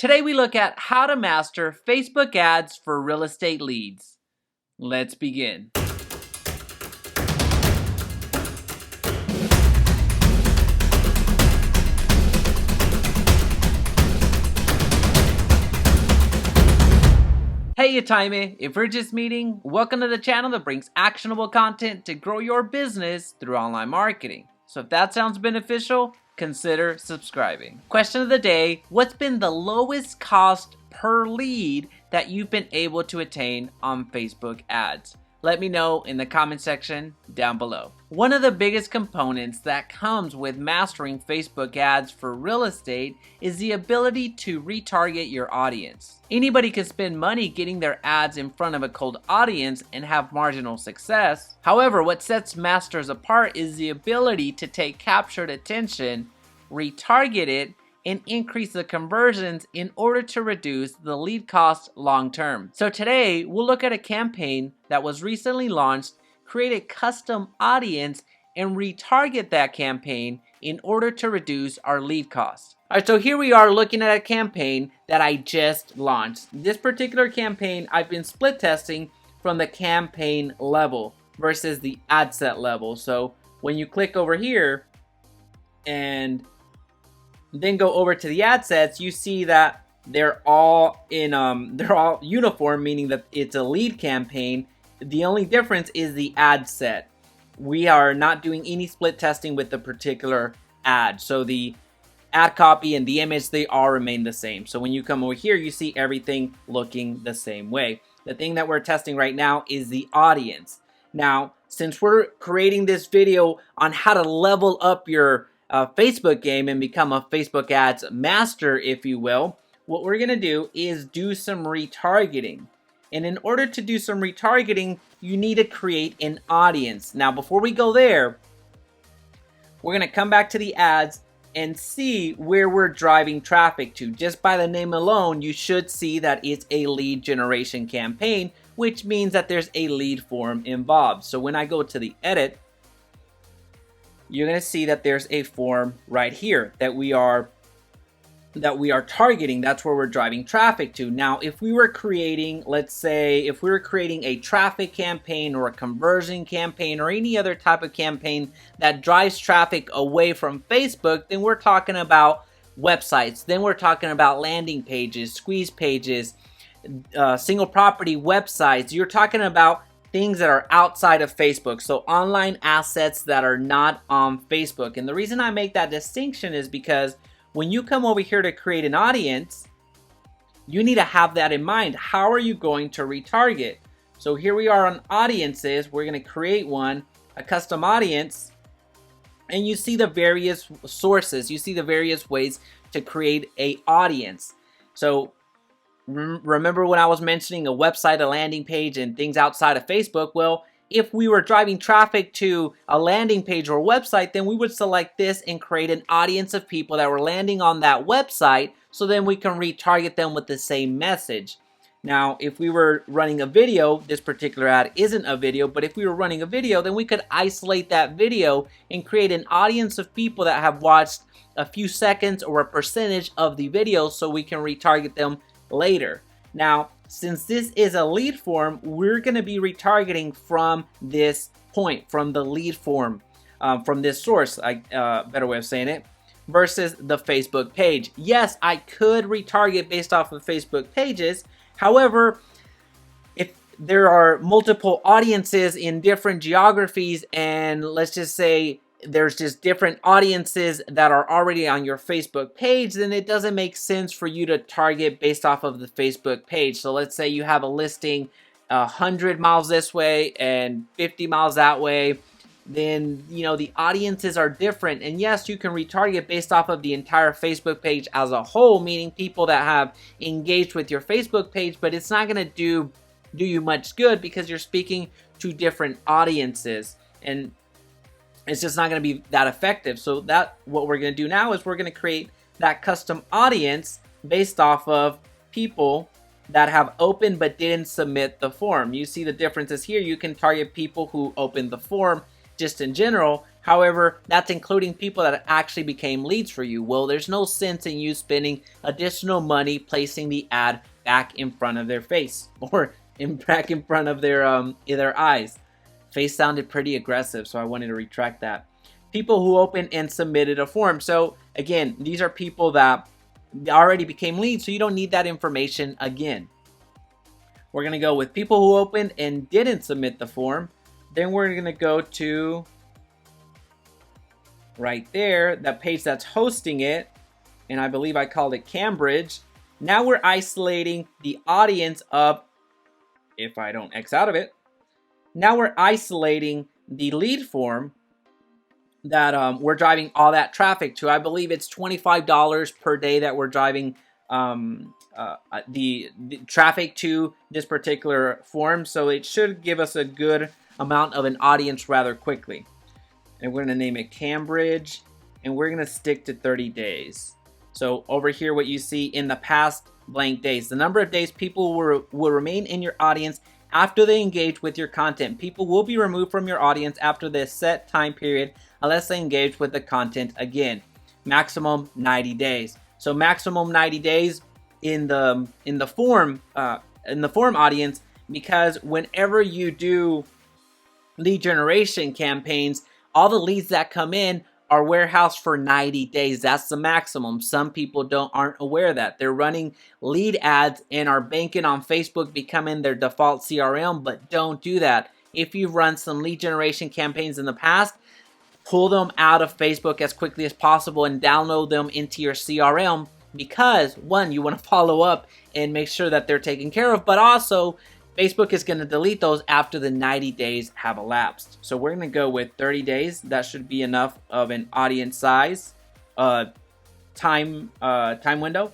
Today we look at how to master Facebook ads for real estate leads. Let's begin. Hey Yataime, if we're just meeting, welcome to the channel that brings actionable content to grow your business through online marketing. So if that sounds beneficial, consider subscribing. Question of the day, what's been the lowest cost per lead that you've been able to attain on Facebook ads? Let me know in the comment section down below. One of the biggest components that comes with mastering Facebook ads for real estate is the ability to retarget your audience. Anybody can spend money getting their ads in front of a cold audience and have marginal success. However, what sets masters apart is the ability to take captured attention, retarget it, and increase the conversions in order to reduce the lead cost long term. So today, we'll look at a campaign that was recently launched, create a custom audience, and retarget that campaign in order to reduce our lead cost. Alright, so here we are looking at a campaign that I just launched. This particular campaign, I've been split testing from the campaign level versus the ad set level. So when you click over here and then go over to the ad sets, you see that they're all uniform, meaning that it's a lead campaign. The only difference is the ad set. We are not doing any split testing with the particular ad. So the ad copy and the image, they all remain the same. So when you come over here, you see everything looking the same way. The thing that we're testing right now is the audience. Now, since we're creating this video on how to level up your Facebook game and become a Facebook ads master, if you will, what we're gonna do is do some retargeting. And in order to do some retargeting, you need to create an audience. Now, before we go there, we're gonna come back to the ads and see where we're driving traffic to. Just by the name alone, you should see that it's a lead generation campaign, which means that there's a lead form involved. So when I go to the edit, you're going to see that there's a form right here that we are targeting. That's where we're driving traffic to. Now, if we were creating, let's say, if we were creating a traffic campaign or a conversion campaign or any other type of campaign that drives traffic away from Facebook, then we're talking about websites. Then we're talking about landing pages, squeeze pages, single property websites. You're talking about things that are outside of Facebook, so online assets that are not on Facebook. And the reason I make that distinction is because when you come over here to create an audience, you need to have that in mind. How are you going to retarget? So here we are on audiences. We're going to create one, a custom audience, and you see the various sources. You see the various ways to create an audience. So remember when I was mentioning a website, a landing page, and things outside of Facebook? Well, if we were driving traffic to a landing page or website, then we would select this and create an audience of people that were landing on that website, so then we can retarget them with the same message. Now, if we were running a video, this particular ad isn't a video, but if we were running a video, then we could isolate that video and create an audience of people that have watched a few seconds or a percentage of the video, so we can retarget them later. Now, since this is a lead form, we're going to be retargeting from this point, from the lead form, from this source, better way of saying it, versus the Facebook page. Yes, I could retarget based off of Facebook pages. However, if there are multiple audiences in different geographies, and let's just say there's just different audiences that are already on your Facebook page, then it doesn't make sense for you to target based off of the Facebook page. So let's say you have a listing 100 miles this way and 50 miles that way, then the audiences are different. And yes, you can retarget based off of the entire Facebook page as a whole, meaning people that have engaged with your Facebook page, but it's not going to do you much good because you're speaking to different audiences, and it's just not going to be that effective. So what we're going to do now is we're going to create that custom audience based off of people that have opened but didn't submit the form. You see the differences here. You can target people who opened the form just in general, However, that's including people that actually became leads for you. Well, there's no sense in you spending additional money placing the ad back in front of their face or back in front of their eyes. Face sounded pretty aggressive, so I wanted to retract that. People who opened and submitted a form. So again, these are people that already became leads, so you don't need that information again. We're going to go with people who opened and didn't submit the form. Then we're going to go to right there, that page that's hosting it, and I believe I called it Cambridge. Now we're isolating the audience of, if I don't X out of it, now we're isolating the lead form that we're driving all that traffic to. I believe it's $25 per day that we're driving the traffic to this particular form. So it should give us a good amount of an audience rather quickly. And we're going to name it Cambridge, and we're going to stick to 30 days. So over here, what you see in the past blank days, the number of days people will remain in your audience after they engage with your content. People will be removed from your audience after this set time period unless they engage with the content again. Maximum 90 days. So maximum 90 days in the form audience, because whenever you do lead generation campaigns, all the leads that come in are warehoused for 90 days. That's the maximum. Some people aren't aware of that. They're running lead ads and are banking on Facebook becoming their default CRM, but don't do that. If you've run some lead generation campaigns in the past, pull them out of Facebook as quickly as possible and download them into your CRM, because one, you want to follow up and make sure that they're taken care of, but also Facebook is going to delete those after the 90 days have elapsed. So we're going to go with 30 days. That should be enough of an audience size, time window.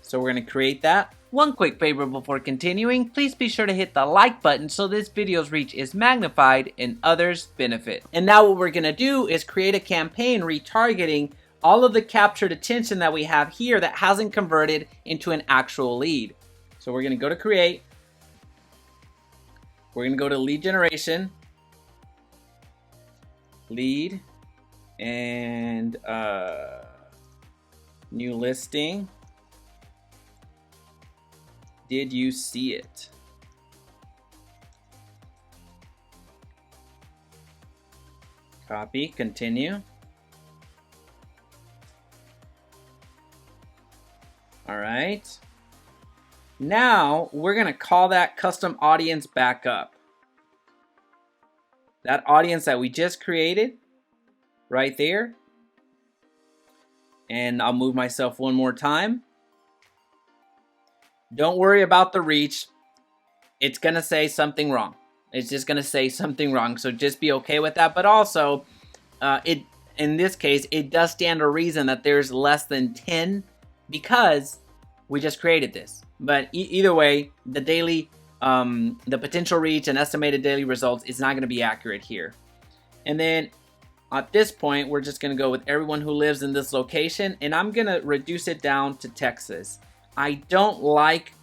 So we're going to create that. One quick favor before continuing, please be sure to hit the like button so this video's reach is magnified and others benefit. And now what we're going to do is create a campaign retargeting all of the captured attention that we have here that hasn't converted into an actual lead. So we're going to go to create. We're going to go to lead generation, lead, and new listing. Did you see it? Copy, continue. All right. Now we're going to call that custom audience back up. That audience that we just created right there. And I'll move myself one more time. Don't worry about the reach. It's going to say something wrong. It's just going to say something wrong. So just be okay with that. But also, in this case, it does stand to reason that there's less than 10 because we just created this. But either way, the daily, the potential reach and estimated daily results is not going to be accurate here. And then at this point, we're just going to go with everyone who lives in this location. And I'm going to reduce it down to Texas. I don't like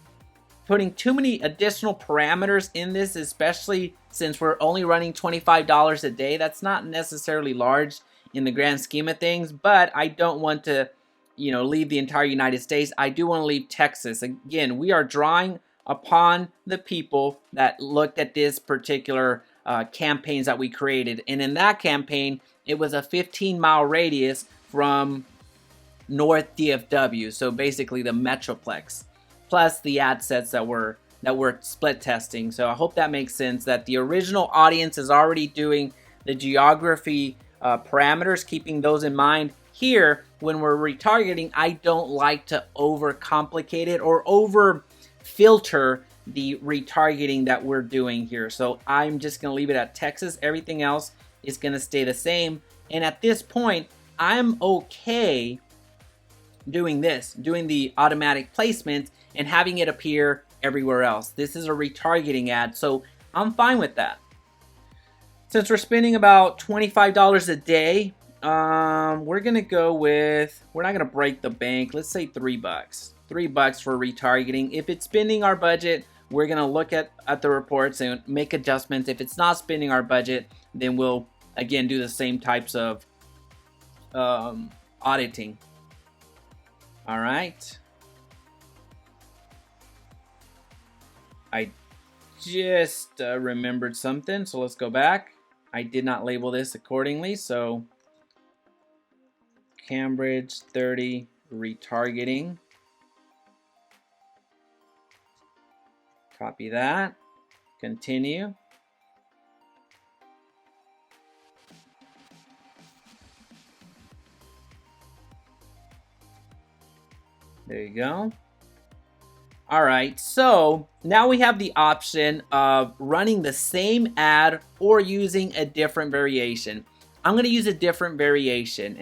putting too many additional parameters in this, especially since we're only running $25 a day. That's not necessarily large in the grand scheme of things, but I don't want to, leave the entire United States. I do want to leave Texas. Again, we are drawing upon the people that looked at this particular campaigns that we created. And in that campaign, it was a 15-mile radius from North DFW, so basically the Metroplex, plus the ad sets that we're split testing. So I hope that makes sense, that the original audience is already doing the geography parameters, keeping those in mind. Here, when we're retargeting, I don't like to overcomplicate it or over filter the retargeting that we're doing here. So I'm just going to leave it at Texas. Everything else is going to stay the same. And at this point, I'm okay doing the automatic placement and having it appear everywhere else. This is a retargeting ad, so I'm fine with that. Since we're spending about $25 a day, we're gonna go with, we're not gonna break the bank, let's say $3. $3 for retargeting. If it's spending our budget, we're gonna look at the reports and make adjustments. If it's not spending our budget, then we'll again, do the same types of auditing. All right. I just remembered something, so let's go back. I did not label this accordingly, so Cambridge 30 retargeting. Copy that. Continue. There you go. All right, so now we have the option of running the same ad or using a different variation. I'm going to use a different variation,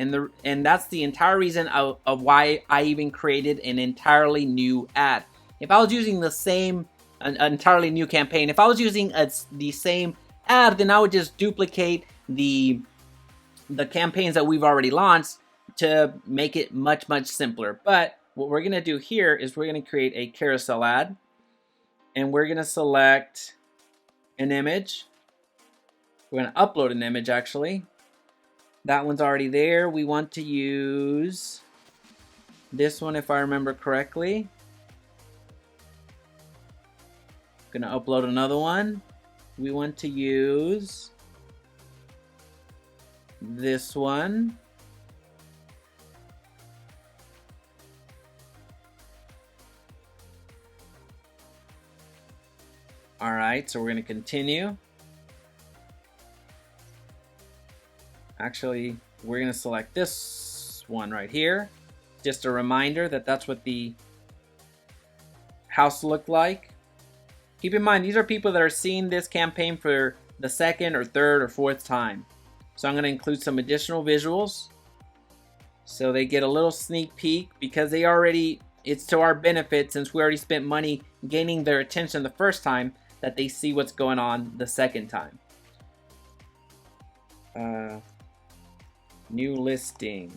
and that's the entire reason of why I even created an entirely new ad. If I was using the same, an entirely new campaign, if I was using the same ad, then I would just duplicate the campaigns that we've already launched to make it much, much simpler. But what we're going to do here is we're going to create a carousel ad, and we're going to select an image. We're going to upload an image, actually. That one's already there. We want to use this one, if I remember correctly. I'm going to upload another one. We want to use this one. All right, so we're going to continue. Actually, we're going to select this one right here. Just a reminder that that's what the house looked like. Keep in mind, these are people that are seeing this campaign for the second or third or fourth time. So I'm going to include some additional visuals so they get a little sneak peek, because they already, it's to our benefit since we already spent money gaining their attention the first time, that they see what's going on the second time. New listing.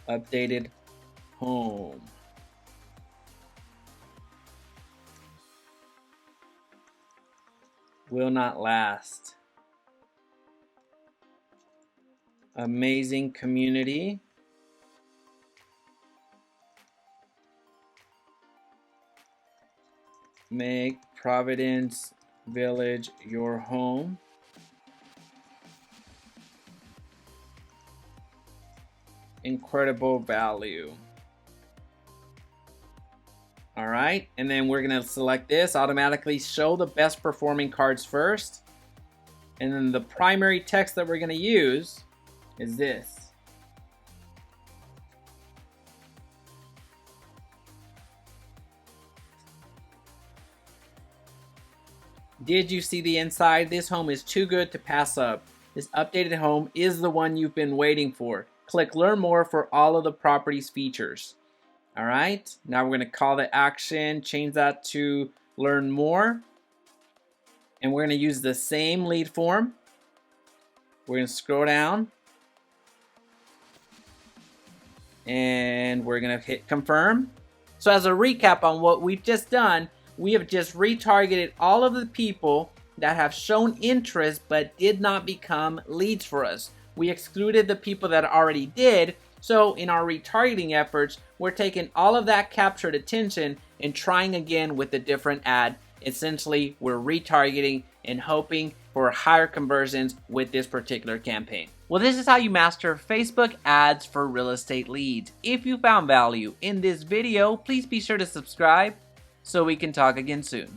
Updated home. Will not last. Amazing community. Make Providence Village your home. Incredible value. All right, and then we're gonna select this, automatically show the best performing cards first. And then the primary text that we're gonna use is this. Did you see the inside? This home is too good to pass up. This updated home is the one you've been waiting for. Click learn more for all of the property's features. All right, now we're going to call the action, change that to learn more. And we're going to use the same lead form. We're going to scroll down. And we're going to hit confirm. So as a recap on what we've just done, we have just retargeted all of the people that have shown interest but did not become leads for us. We excluded the people that already did. So in our retargeting efforts, we're taking all of that captured attention and trying again with a different ad. Essentially, we're retargeting and hoping for higher conversions with this particular campaign. Well, this is how you master Facebook ads for real estate leads. If you found value in this video, please be sure to subscribe so we can talk again soon.